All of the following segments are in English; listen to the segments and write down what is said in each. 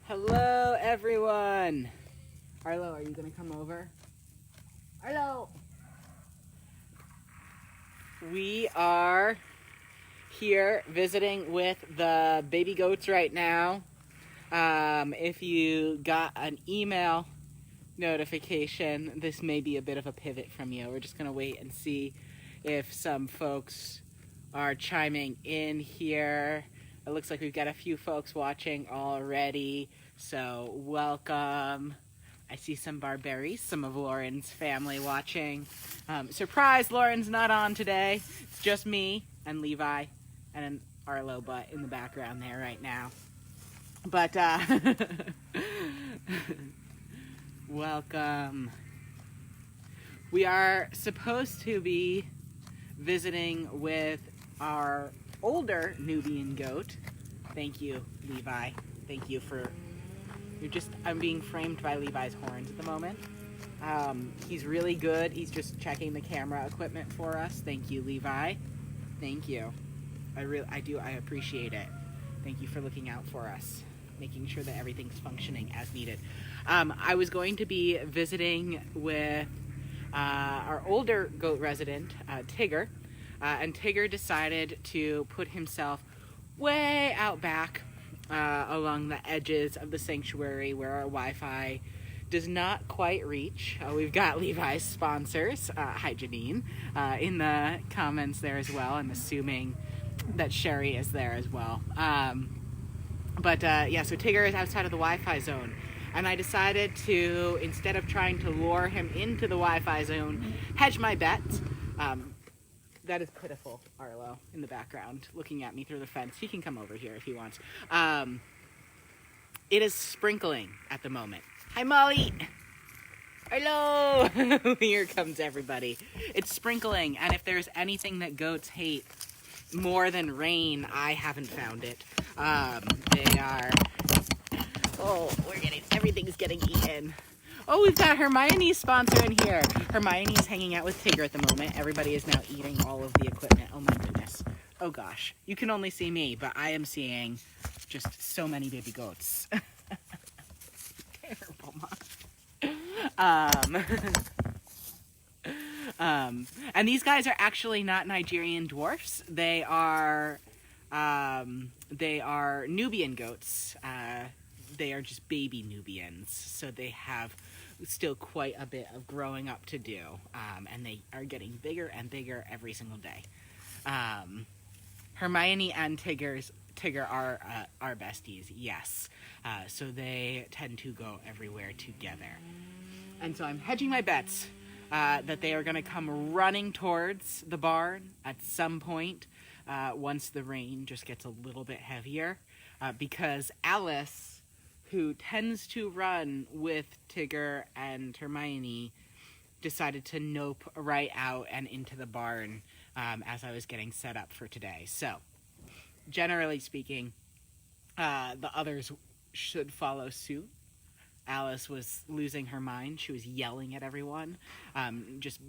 Hello, everyone. Arlo, are you going to come over? Arlo! We are here visiting with the baby goats right now. If you got an email notification, this may be a bit of a pivot from you. We're just going to wait and see if some folks are chiming in here. It looks like we've got a few folks watching already, so welcome. I see some Barberries, some of Lauren's family watching. Surprise, Lauren's not on today. It's just me and Levi and an Arlo butt in the background there right now. But, welcome. We are supposed to be visiting with our older Nubian goat. Thank you, Levi. Thank you for... I'm being framed by Levi's horns at the moment. He's really good. He's just checking the camera equipment for us. Thank you, Levi. Thank you. I appreciate it. Thank you for looking out for us, making sure that everything's functioning as needed. I was going to be visiting with our older goat resident, Tigger, and Tigger decided to put himself way out back along the edges of the sanctuary where our Wi-Fi does not quite reach. We've got Levi's sponsors, hi Janine, in the comments there as well. I'm assuming that Sherry is there as well. So Tigger is outside of the Wi-Fi zone. And I decided to, instead of trying to lure him into the Wi-Fi zone, hedge my bets. That is pitiful, Arlo, in the background, looking at me through the fence. He can come over here if he wants. It is sprinkling at the moment. Hi, Molly! Hello! Here comes everybody. It's sprinkling, and if there's anything that goats hate more than rain, I haven't found it. Everything's getting eaten. Oh, we've got Hermione's sponsor in here. Hermione's hanging out with Tigger at the moment. Everybody is now eating all of the equipment. Oh my goodness. Oh gosh. You can only see me, but I am seeing just so many baby goats. Terrible, Mom. And these guys are actually not Nigerian dwarfs. They are Nubian goats. They are just baby Nubians, so they have still quite a bit of growing up to do, and they are getting bigger and bigger every single day. Hermione and Tigger are besties, yes, so they tend to go everywhere together. And so I'm hedging my bets that they are going to come running towards the barn at some point once the rain just gets a little bit heavier, because Alice, who tends to run with Tigger and Hermione, decided to nope right out and into the barn as I was getting set up for today. So, generally speaking, the others should follow suit. Alice was losing her mind. She was yelling at everyone, just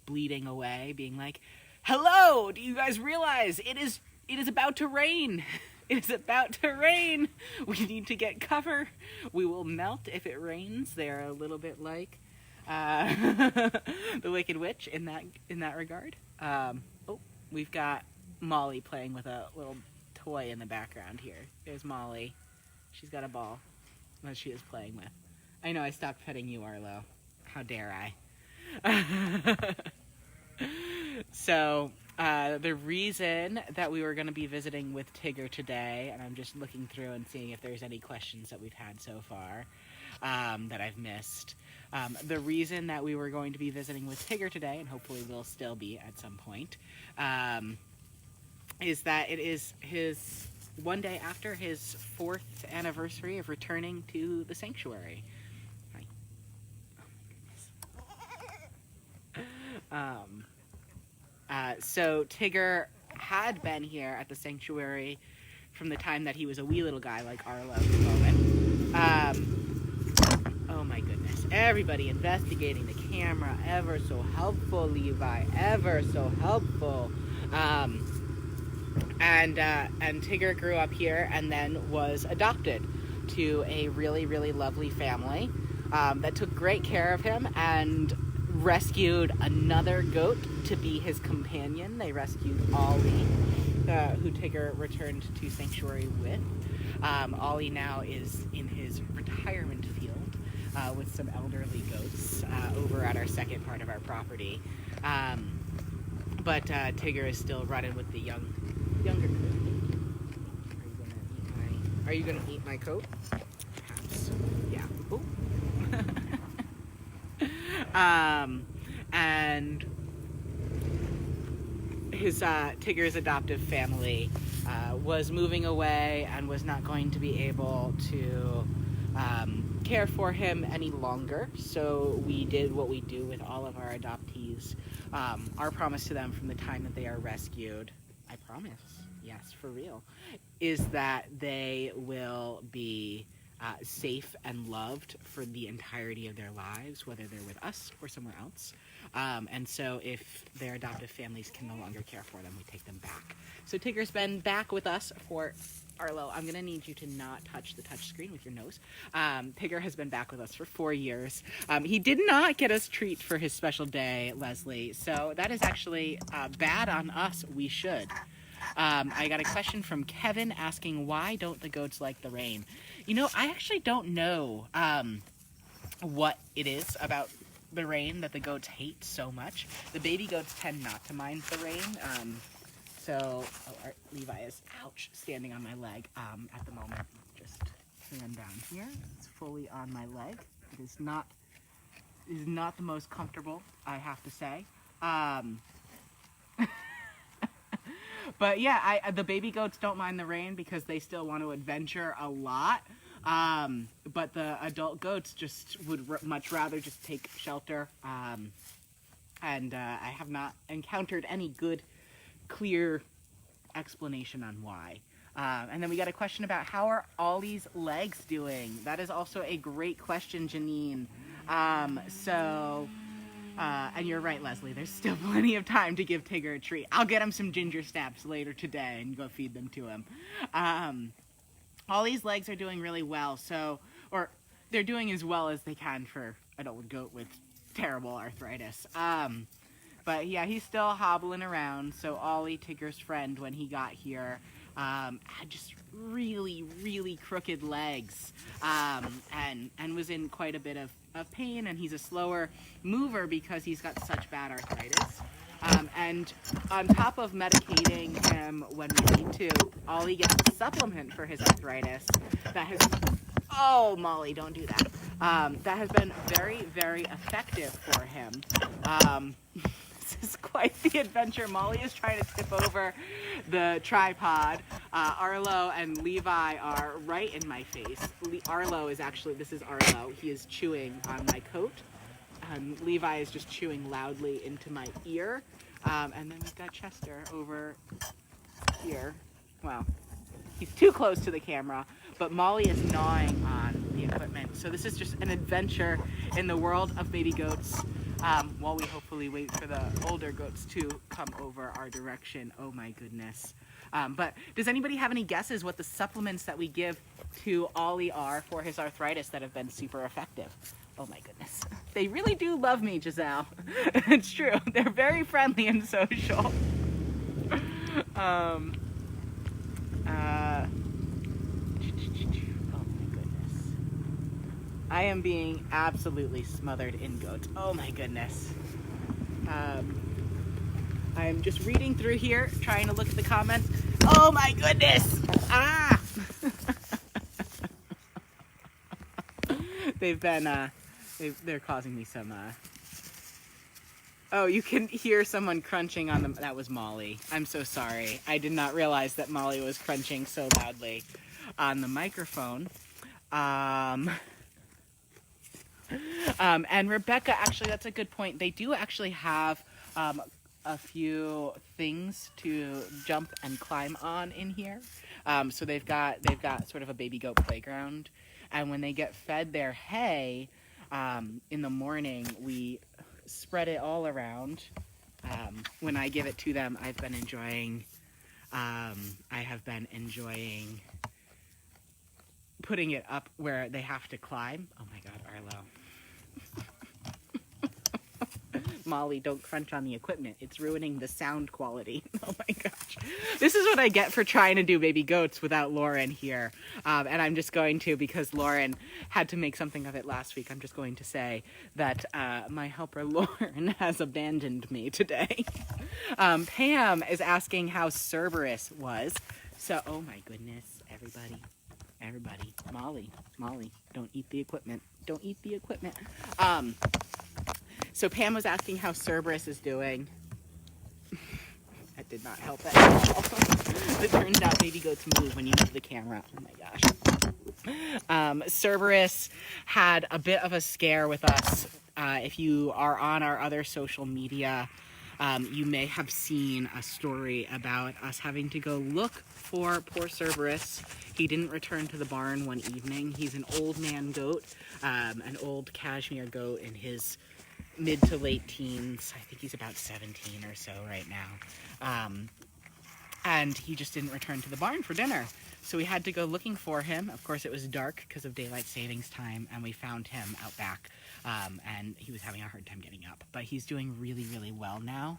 bleeding away, being like, "Hello, do you guys realize it is about to rain? It is about to rain. We need to get cover. We will melt if it rains." They are a little bit like the Wicked Witch in that regard. We've got Molly playing with a little toy in the background here. There's Molly. She's got a ball that she is playing with. I know I stopped petting you, Arlo. How dare I? So... the reason that we were going to be visiting with Tigger today, and I'm just looking through and seeing if there's any questions that we've had so far that I've missed. The reason that we were going to be visiting with Tigger today, and hopefully will still be at some point, is that it is his one day after his 4th anniversary of returning to the sanctuary. Hi. Oh my goodness. So Tigger had been here at the sanctuary from the time that he was a wee little guy like Arlo at the moment. Oh my goodness. Everybody investigating the camera. Ever so helpful, Levi. Ever so helpful. And Tigger grew up here and then was adopted. to a really, really lovely family that took great care of him and rescued another goat to be his companion. They rescued Ollie, who Tigger returned to sanctuary with. Ollie now is in his retirement field with some elderly goats over at our second part of our property. But Tigger is still running with the younger goat. Are you gonna eat my coat? Perhaps. Yeah. Ooh. And his Tigger's adoptive family was moving away and was not going to be able to care for him any longer. So we did what we do with all of our adoptees. Our promise to them from the time that they are rescued, I promise, yes, for real, is that they will be safe and loved for the entirety of their lives, whether they're with us or somewhere else. And so if their adoptive families can no longer care for them, we take them back. So Tigger's been back with us for, Arlo, I'm going to need you to not touch the touch screen with your nose. Tigger has been back with us for 4 years. He did not get us treat for his special day, Leslie, so that is actually bad on us. We should. I got a question from Kevin asking, why don't the goats like the rain? You know, I actually don't know what it is about the rain that the goats hate so much. The baby goats tend not to mind the rain. Levi is, ouch, standing on my leg at the moment. Just hand down here. It's fully on my leg. It is not the most comfortable, I have to say. But yeah, the baby goats don't mind the rain because they still want to adventure a lot. But the adult goats just would much rather just take shelter. And I have not encountered any good, clear explanation on why. And then we got a question about how are Ollie's legs doing? That is also a great question, Janine. And you're right, Leslie, there's still plenty of time to give Tigger a treat. I'll get him some ginger snaps later today and go feed them to him. Ollie's legs are doing really well, or they're doing as well as they can for an old goat with terrible arthritis. But yeah, he's still hobbling around. So Ollie, Tigger's friend, when he got here, had just really, really crooked legs, and was in quite a bit of pain, and he's a slower mover because he's got such bad arthritis. And on top of medicating him when we need to, Ollie gets a supplement for his arthritis that has, oh, Molly, don't do that. That has been very, very effective for him. This is quite the adventure. Molly is trying to tip over the tripod. Arlo and Levi are right in my face. Arlo is actually, this is Arlo. He is chewing on my coat. Levi is just chewing loudly into my ear. And then we've got Chester over here. Well, he's too close to the camera, but Molly is gnawing on the equipment. So this is just an adventure in the world of baby goats, while we hopefully wait for the older goats to come over our direction. Oh my goodness. But does anybody have any guesses what the supplements that we give to Ollie are for his arthritis that have been super effective? Oh my goodness. They really do love me, Giselle. It's true. They're very friendly and social. Oh my goodness. I am being absolutely smothered in goats. Oh my goodness. I'm just reading through here, trying to look at the comments. Oh my goodness! Ah! They've been, they're causing me some, Oh, you can hear someone crunching on them. That was Molly. I'm so sorry. I did not realize that Molly was crunching so loudly on the microphone. And Rebecca, actually, that's a good point. They do actually have a few things to jump and climb on in here. So they've got sort of a baby goat playground. And when they get fed their hay in the morning, we spread it all around. When I give it to them, I have been enjoying putting it up where they have to climb. Oh my God, Arlo. Molly, don't crunch on the equipment. It's ruining the sound quality. Oh my gosh. This is what I get for trying to do baby goats without Lauren here. And I'm just going to, because Lauren had to make something of it last week, I'm just going to say that my helper Lauren has abandoned me today. Pam is asking how Cerberus was. So, oh my goodness, everybody, Molly, don't eat the equipment. Don't eat the equipment. So Pam was asking how Cerberus is doing. That did not help at all. It turns out baby goats move when you move the camera. Oh my gosh. Cerberus had a bit of a scare with us. If you are on our other social media, you may have seen a story about us having to go look for poor Cerberus. He didn't return to the barn one evening. He's an old man goat, an old cashmere goat in his mid to late teens. I think he's about 17 or so right now. And he just didn't return to the barn for dinner. So we had to go looking for him. Of course, it was dark because of daylight savings time, and we found him out back. And he was having a hard time getting up. But he's doing really, really well now.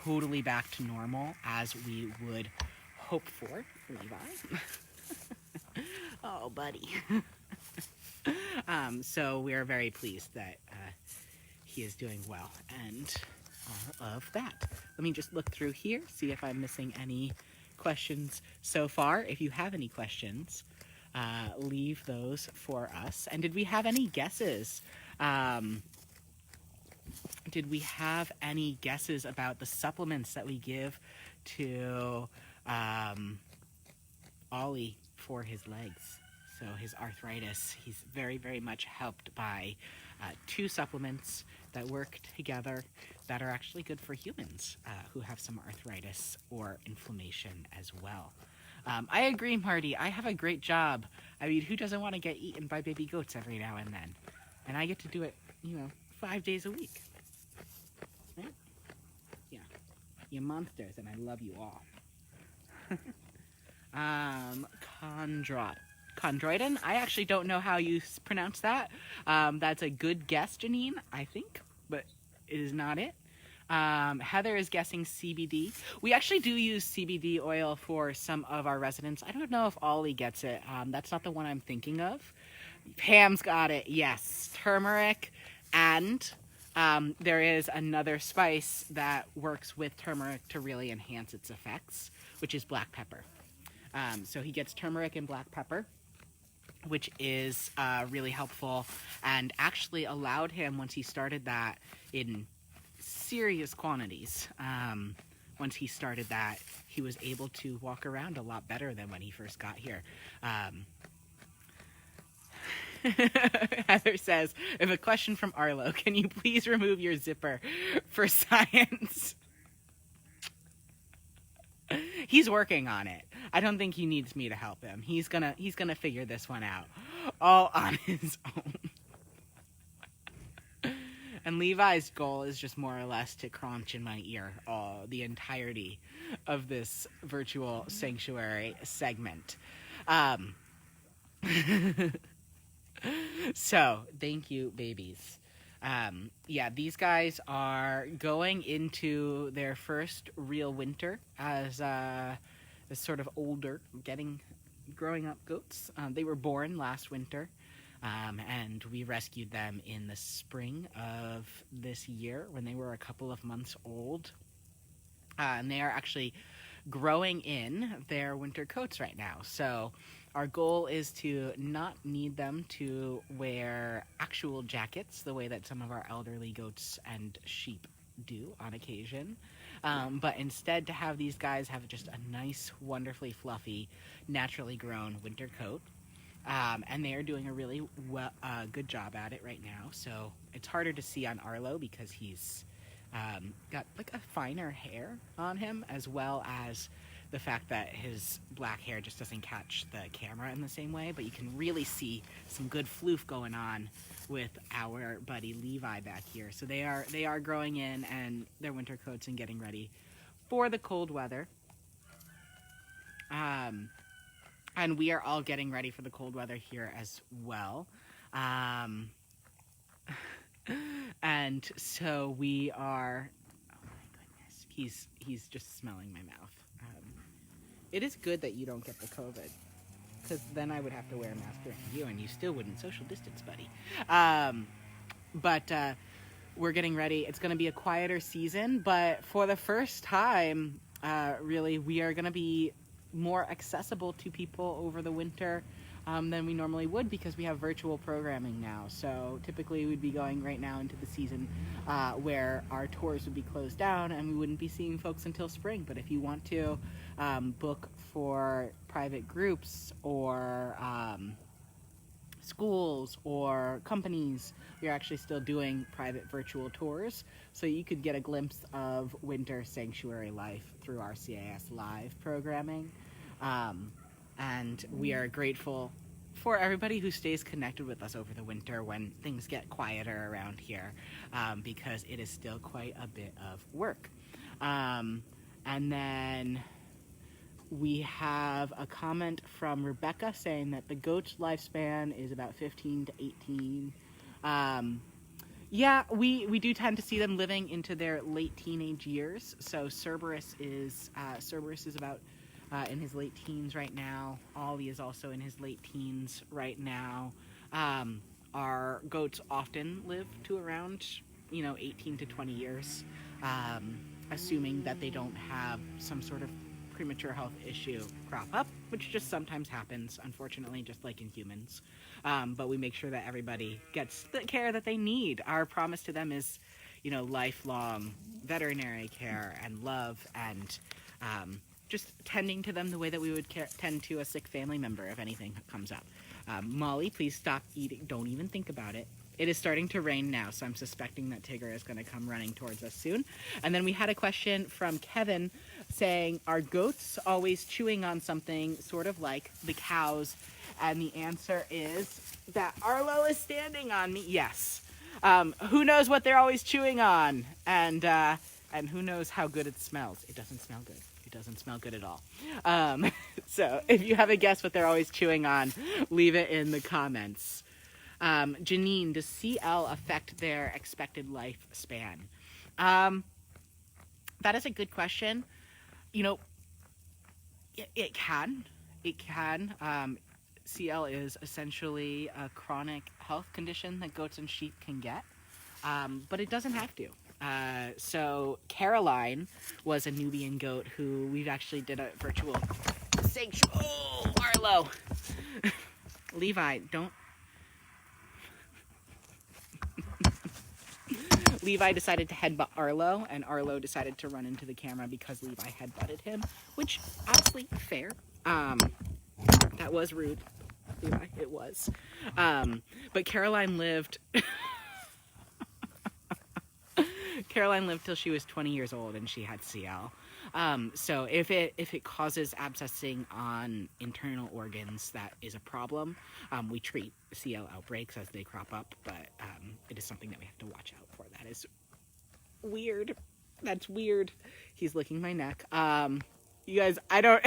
Totally back to normal, as we would hope for. Levi. Oh, buddy. So we are very pleased that he is doing well, and all of that. Let me just look through here, see if I'm missing any questions so far. If you have any questions, leave those for us. And did we have any guesses? Did we have any guesses about the supplements that we give to Ollie for his legs? So his arthritis, he's very, very much helped by 2 supplements that work together that are actually good for humans who have some arthritis or inflammation as well. I agree, Marty. I have a great job. I mean, who doesn't want to get eaten by baby goats every now and then? And I get to do it, 5 days a week. Right? Yeah. You monsters, and I love you all. Chondroitin. I actually don't know how you pronounce that. That's a good guess, Janine, I think, but it is not it. Heather is guessing CBD. We actually do use CBD oil for some of our residents. I don't know if Ollie gets it. That's not the one I'm thinking of. Pam's got it. Yes. Turmeric, and there is another spice that works with turmeric to really enhance its effects, which is black pepper. So he gets turmeric and black pepper, which is really helpful, and actually allowed him, once he started that in serious quantities, once he started that, he was able to walk around a lot better than when he first got here. Heather says, I have a question from Arlo. Can you please remove your zipper for science? He's working on it. I don't think he needs me to help him. He's gonna figure this one out all on his own. And Levi's goal is just more or less to crunch in my ear the entirety of this virtual sanctuary segment. So, thank you, babies. Yeah, these guys are going into their first real winter as sort of older, growing up goats. They were born last winter, and we rescued them in the spring of this year when they were a couple of months old. And they are actually growing in their winter coats right now. So our goal is to not need them to wear actual jackets the way that some of our elderly goats and sheep do on occasion, but instead to have these guys have just a nice, wonderfully fluffy, naturally grown winter coat. And they are doing a really good job at it right now. So it's harder to see on Arlo because he's got like a finer hair on him, as well as the fact that his black hair just doesn't catch the camera in the same way, but you can really see some good floof going on with our buddy Levi back here. So they are growing in and their winter coats and getting ready for the cold weather. And we are all getting ready for the cold weather here as well. And so we are, oh my goodness, he's just smelling my mouth. It is good that you don't get the COVID, because then I would have to wear a mask around you, and you still wouldn't social distance, buddy. But we're getting ready. It's going to be a quieter season, but for the first time, really, we are going to be more accessible to people over the winter than we normally would, because we have virtual programming now. So typically we'd be going right now into the season where our tours would be closed down and we wouldn't be seeing folks until spring. But if you want to book for private groups or schools or companies, we're actually still doing private virtual tours, so you could get a glimpse of winter sanctuary life through our CAS Live programming. And we are grateful for everybody who stays connected with us over the winter when things get quieter around here, because it is still quite a bit of work. And then we have a comment from Rebecca saying that the goat's lifespan is about 15 to 18. Yeah, we do tend to see them living into their late teenage years. So Cerberus is about in his late teens right now. Ollie is also in his late teens right now. Our goats often live to around 18 to 20 years, assuming that they don't have some sort of premature health issue crop up, which just sometimes happens, unfortunately, just like in humans. But we make sure that everybody gets the care that they need. Our promise to them is, lifelong veterinary care and love, and just tending to them the way that we would tend to a sick family member if anything comes up. Molly, please stop eating. Don't even think about it. It is starting to rain now, so I'm suspecting that Tigger is going to come running towards us soon. And then we had a question from Kevin saying, are goats always chewing on something sort of like the cows? And the answer is that Arlo is standing on me. Yes. Who knows what they're always chewing on? And who knows how good it smells? It doesn't smell good. It doesn't smell good at all. So if you have a guess what they're always chewing on, leave it in the comments. Janine, does CL affect their expected lifespan? That is a good question. It can. CL is essentially a chronic health condition that goats and sheep can get, but it doesn't have to. So Caroline was a Nubian goat who we've actually did a virtual sanctuary. Oh, Arlo! Levi, don't. Levi decided to headbutt Arlo, and Arlo decided to run into the camera because Levi headbutted him, which, honestly, fair. That was rude, Levi. It was. But Caroline lived... Caroline lived till she was 20 years old, and she had CL. So if it causes abscessing on internal organs, that is a problem. We treat CL outbreaks as they crop up, but it is something that we have to watch out for. That is weird. That's weird. He's licking my neck. You guys, I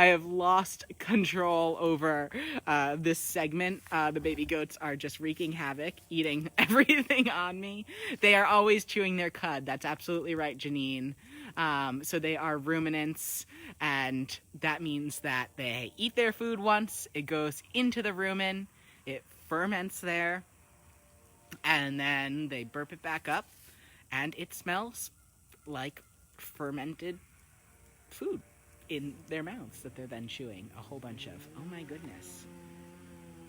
have lost control over this segment. The baby goats are just wreaking havoc, eating everything on me. They are always chewing their cud. That's absolutely right, Janine. So they are ruminants, and that means that they eat their food once, it goes into the rumen, it ferments there, and then they burp it back up, and it smells like fermented food in their mouths that they're then chewing a whole bunch of. Oh my goodness.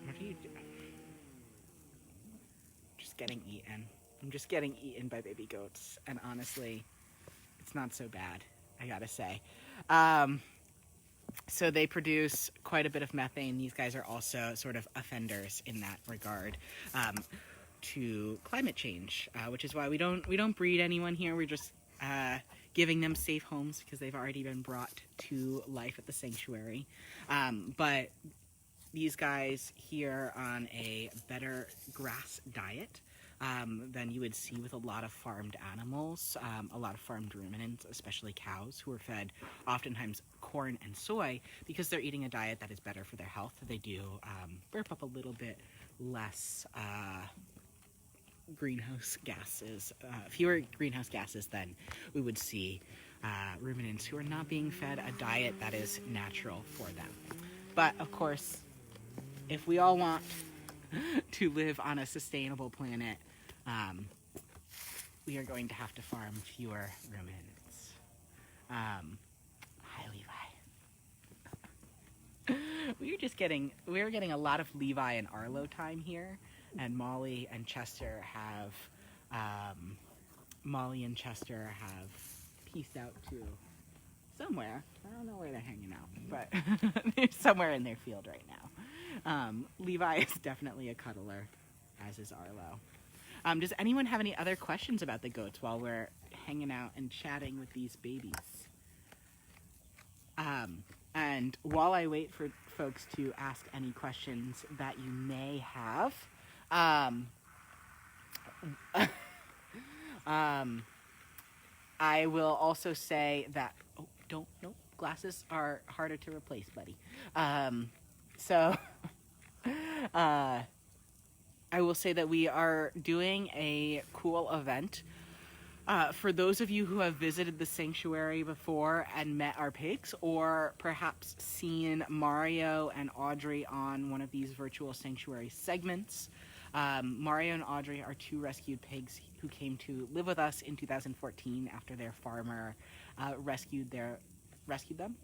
What are you doing? Just getting eaten. I'm just getting eaten by baby goats, and honestly, it's not so bad, I gotta say. So they produce quite a bit of methane. These guys are also sort of offenders in that regard to climate change, which is why we don't breed anyone here. We're just giving them safe homes because they've already been brought to life at the sanctuary. But these guys here on a better grass diet than you would see with a lot of farmed animals, a lot of farmed ruminants, especially cows, who are fed oftentimes corn and soy because they're eating a diet that is better for their health. They do burp up a little bit less greenhouse gases, fewer greenhouse gases than we would see ruminants who are not being fed a diet that is natural for them. But of course, if we all want to live on a sustainable planet, we are going to have to farm fewer ruminants. Hi, Levi. We're getting a lot of Levi and Arlo time here, and Molly and Chester have pieced out to somewhere. I don't know where they're hanging out, but they're somewhere in their field right now. Levi is definitely a cuddler, as is Arlo. Does anyone have any other questions about the goats while we're hanging out and chatting with these babies? And while I wait for folks to ask any questions that you may have, I will also say that, glasses are harder to replace, buddy. I will say that we are doing a cool event. For those of you who have visited the sanctuary before and met our pigs, or perhaps seen Mario and Audrey on one of these virtual sanctuary segments, Mario and Audrey are two rescued pigs who came to live with us in 2014 after their farmer rescued them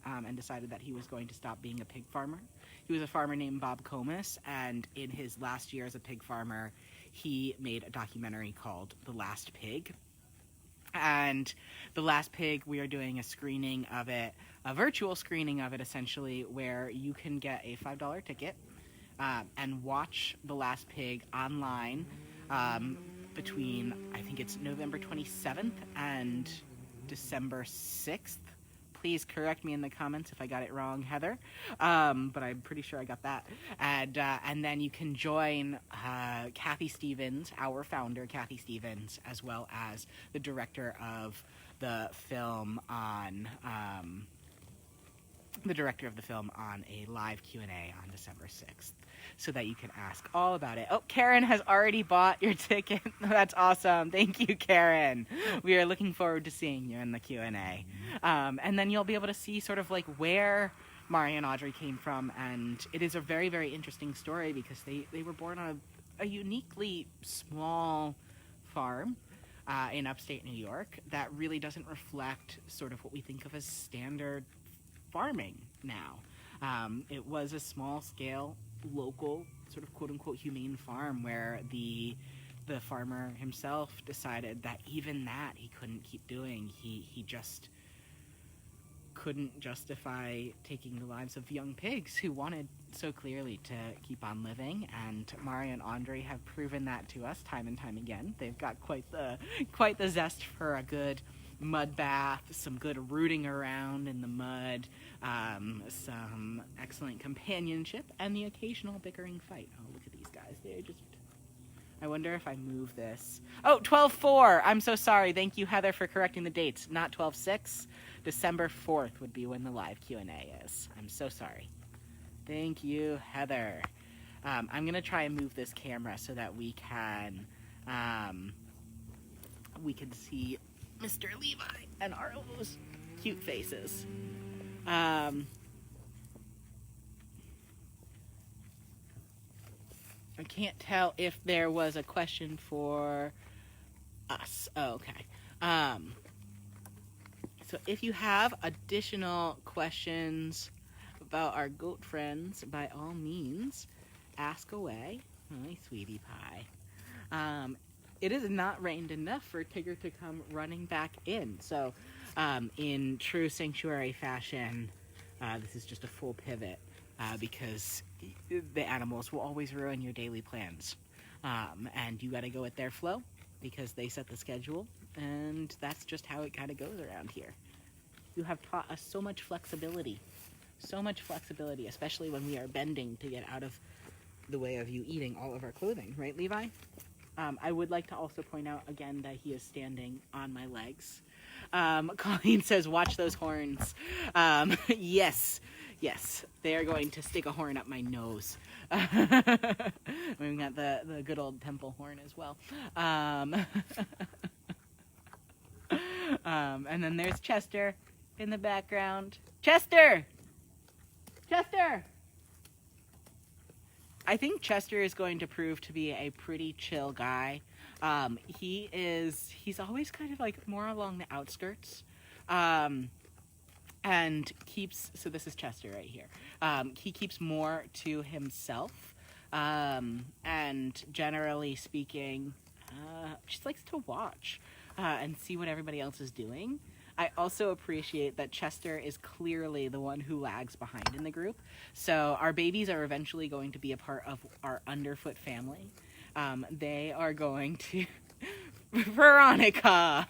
and decided that he was going to stop being a pig farmer. He was a farmer named Bob Comas, and in his last year as a pig farmer, he made a documentary called The Last Pig. And The Last Pig, we are doing a screening of it, a virtual screening of it essentially, where you can get a $5 ticket and watch The Last Pig online between, I think it's November 27th and December 6th. Please correct me in the comments if I got it wrong, Heather. But I'm pretty sure I got that. And then you can join Kathy Stevens, our founder, Kathy Stevens, as well as the director of the film on a live Q&A on December 6th, so that you can ask all about it. Oh, Karen has already bought your ticket. That's awesome. Thank you, Karen. We are looking forward to seeing you in the Q&A. And then you'll be able to see sort of like where Mario and Audrey came from. And it is a very, very interesting story because they were born on a uniquely small farm in upstate New York that really doesn't reflect sort of what we think of as standard farming now. It was a small-scale, local, sort of quote-unquote humane farm where the farmer himself decided that even that he couldn't keep doing. He just couldn't justify taking the lives of young pigs who wanted so clearly to keep on living, and Mario and Andre have proven that to us time and time again. They've got quite the zest for a good mud bath, some good rooting around in the mud, some excellent companionship, and the occasional bickering fight. Oh, look at these guys. They're just... I wonder if I move this. Oh, 12/4. I'm so sorry. Thank you, Heather, for correcting the dates. Not 12/6. December 4th would be when the live Q&A is. I'm so sorry. Thank you, Heather. I'm going to try and move this camera so that we can see Mr. Levi and Arlo's cute faces. I can't tell if there was a question for us. Oh, okay. So if you have additional questions about our goat friends, by all means, ask away. Hi, sweetie pie. It has not rained enough for Tigger to come running back in. So in true sanctuary fashion, this is just a full pivot because the animals will always ruin your daily plans. And you got to go with their flow because they set the schedule, and that's just how it kind of goes around here. You have taught us so much flexibility, especially when we are bending to get out of the way of you eating all of our clothing. Right, Levi? I would like to also point out again that he is standing on my legs. Colleen says, watch those horns. Yes, they are going to stick a horn up my nose. We've got the good old temple horn as well. And then there's Chester in the background. Chester! I think Chester is going to prove to be a pretty chill guy. He's always kind of like more along the outskirts. And so this is Chester right here. He keeps more to himself. And generally speaking, just likes to watch and see what everybody else is doing. I also appreciate that Chester is clearly the one who lags behind in the group. So our babies are eventually going to be a part of our underfoot family. They are going to... Veronica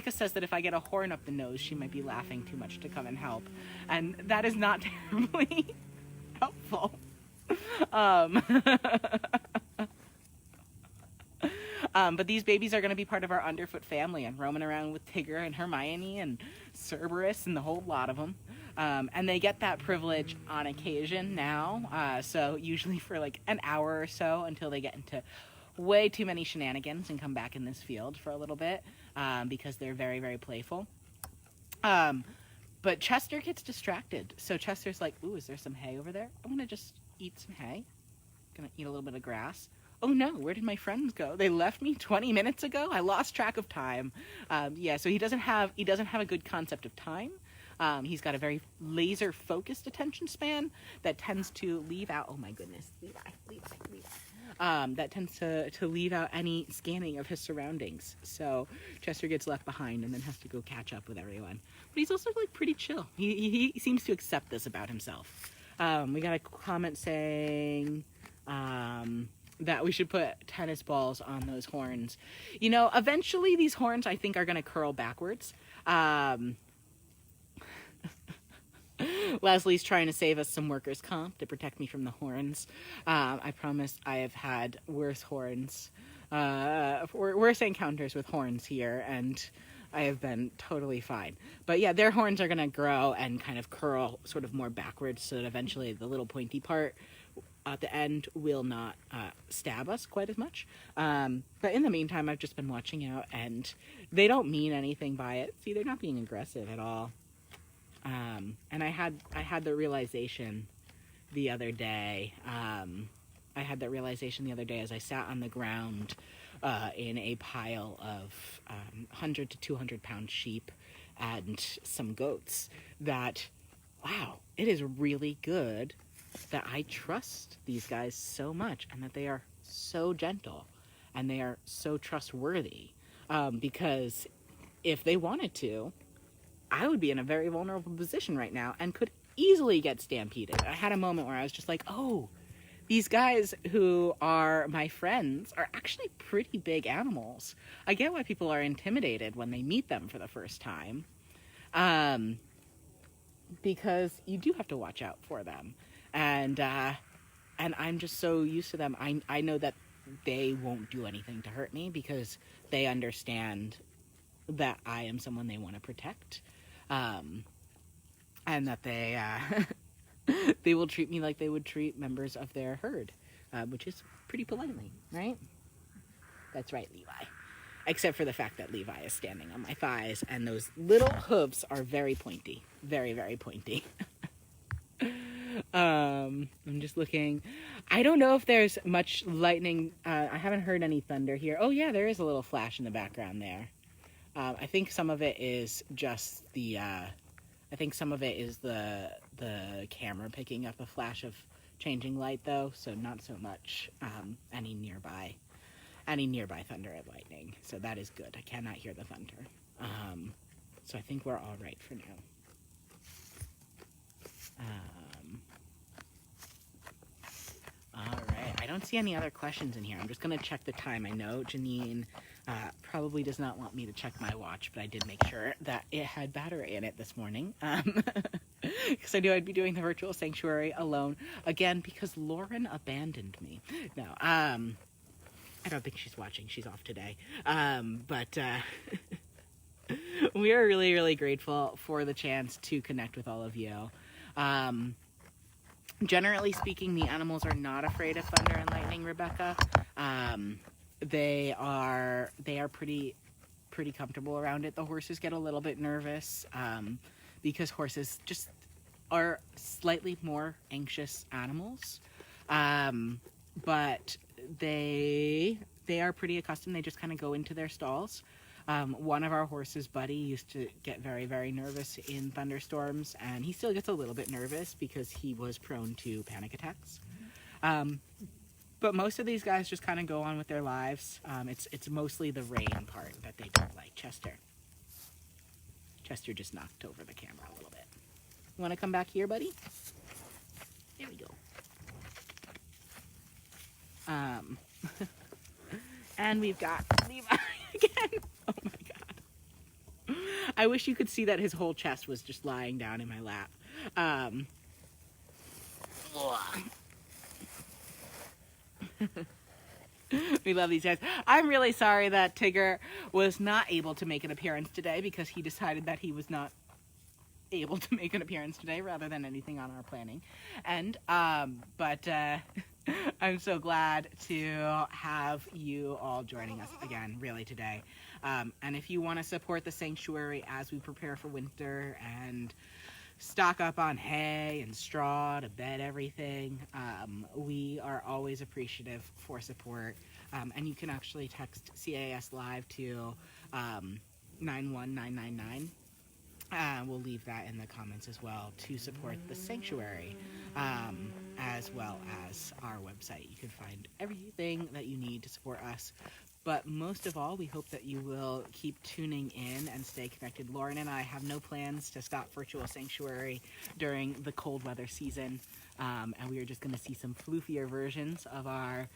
says that if I get a horn up the nose, she might be laughing too much to come and help. And that is not terribly helpful. But these babies are going to be part of our underfoot family and roaming around with Tigger and Hermione and Cerberus and the whole lot of them. And they get that privilege on occasion now. So usually for like an hour or so until they get into way too many shenanigans and come back in this field for a little bit because they're very, very playful. But Chester gets distracted. So Chester's like, ooh, is there some hay over there? I'm going to just eat some hay. Going to eat a little bit of grass. Oh no, where did my friends go? They left me 20 minutes ago? I lost track of time. So he doesn't have a good concept of time. He's got a very laser-focused attention span that tends to leave out, oh my goodness, Levi. That tends to leave out any scanning of his surroundings. So Chester gets left behind and then has to go catch up with everyone. But he's also like pretty chill. He seems to accept this about himself. We got a comment saying that we should put tennis balls on those horns. You know, eventually these horns I think are going to curl backwards. Leslie's trying to save us some workers' comp to protect me from the horns. I promise I have had worse horns, worse encounters with horns here, and I have been totally fine. But yeah, their horns are going to grow and kind of curl sort of more backwards so that eventually the little pointy part at the end will not stab us quite as much. But in the meantime, I've just been watching out, and they don't mean anything by it. See, they're not being aggressive at all. And I had the realization the other day. I had that realization the other day as I sat on the ground in a pile of 100 to 200 pound sheep and some goats that, wow, it is really good that I trust these guys so much and that they are so gentle and they are so trustworthy. Because if they wanted to, I would be in a very vulnerable position right now and could easily get stampeded. I had a moment where I was just like, oh, these guys who are my friends are actually pretty big animals. I get why people are intimidated when they meet them for the first time. Because you do have to watch out for them. And I'm just so used to them. I know that they won't do anything to hurt me because they understand that I am someone they want to protect. And that they they will treat me like they would treat members of their herd, which is pretty politely, right? That's right, Levi. Except for the fact that Levi is standing on my thighs, and those little hooves are very pointy. Very, very pointy. I'm just looking. I don't know if there's much lightning. I haven't heard any thunder here. Oh, yeah, there is a little flash in the background there. I think some of it is just the... I think some of it is the camera picking up a flash of changing light, though, so not so much any nearby thunder and lightning. So that is good. I cannot hear the thunder. So I think we're all right for now. All right. I don't see any other questions in here. I'm just going to check the time. I know Janine probably does not want me to check my watch, but I did make sure that it had battery in it this morning. Because I knew I'd be doing the virtual sanctuary alone again because Lauren abandoned me. No. I don't think she's watching. She's off today. But we are really, really grateful for the chance to connect with all of you. Generally speaking, the animals are not afraid of thunder and lightning, Rebecca. They are pretty comfortable around it. The horses get a little bit nervous because horses just are slightly more anxious animals. But they are pretty accustomed. They just kind of go into their stalls. One of our horses, Buddy, used to get very, very nervous in thunderstorms, and he still gets a little bit nervous because he was prone to panic attacks. But most of these guys just kind of go on with their lives. It's mostly the rain part that they don't like. Chester just knocked over the camera a little bit. You want to come back here, buddy? There we go. And we've got Levi again. Oh my god. I wish you could see that his whole chest was just lying down in my lap. We love these guys. I'm really sorry that Tigger was not able to make an appearance today because he decided that he was not able to make an appearance today rather than anything on our planning. And but I'm so glad to have you all joining us again, really, today. And if you want to support the sanctuary as we prepare for winter and stock up on hay and straw to bed everything, we are always appreciative for support. And you can actually text CAS Live to 91999. We'll leave that in the comments as well to support the sanctuary, as well as our website. You can find everything that you need to support us. But most of all, we hope that you will keep tuning in and stay connected. Lauren and I have no plans to stop Virtual Sanctuary during the cold weather season. And we are just going to see some floofier versions of our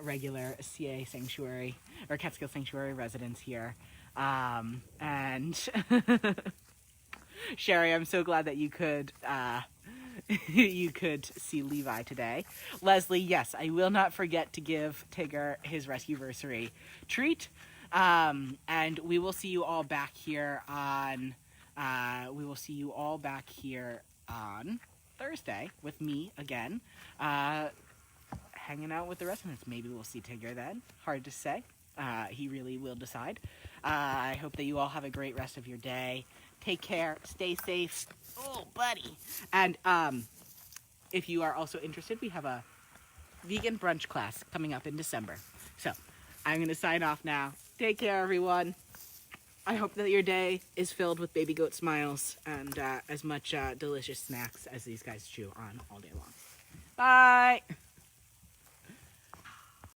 regular CA Sanctuary, or Catskill Sanctuary residents here. And Sherry, I'm so glad that you could see Levi today. Leslie, yes, I will not forget to give Tigger his Rescueversary treat. And we will see you all back here on Thursday with me again, hanging out with the residents. Maybe we'll see Tigger then. Hard to say. He really will decide. I hope that you all have a great rest of your day. Take care. Stay safe. Oh, buddy. And if you are also interested, we have a vegan brunch class coming up in December. So I'm going to sign off now. Take care, everyone. I hope that your day is filled with baby goat smiles and as much delicious snacks as these guys chew on all day long. Bye.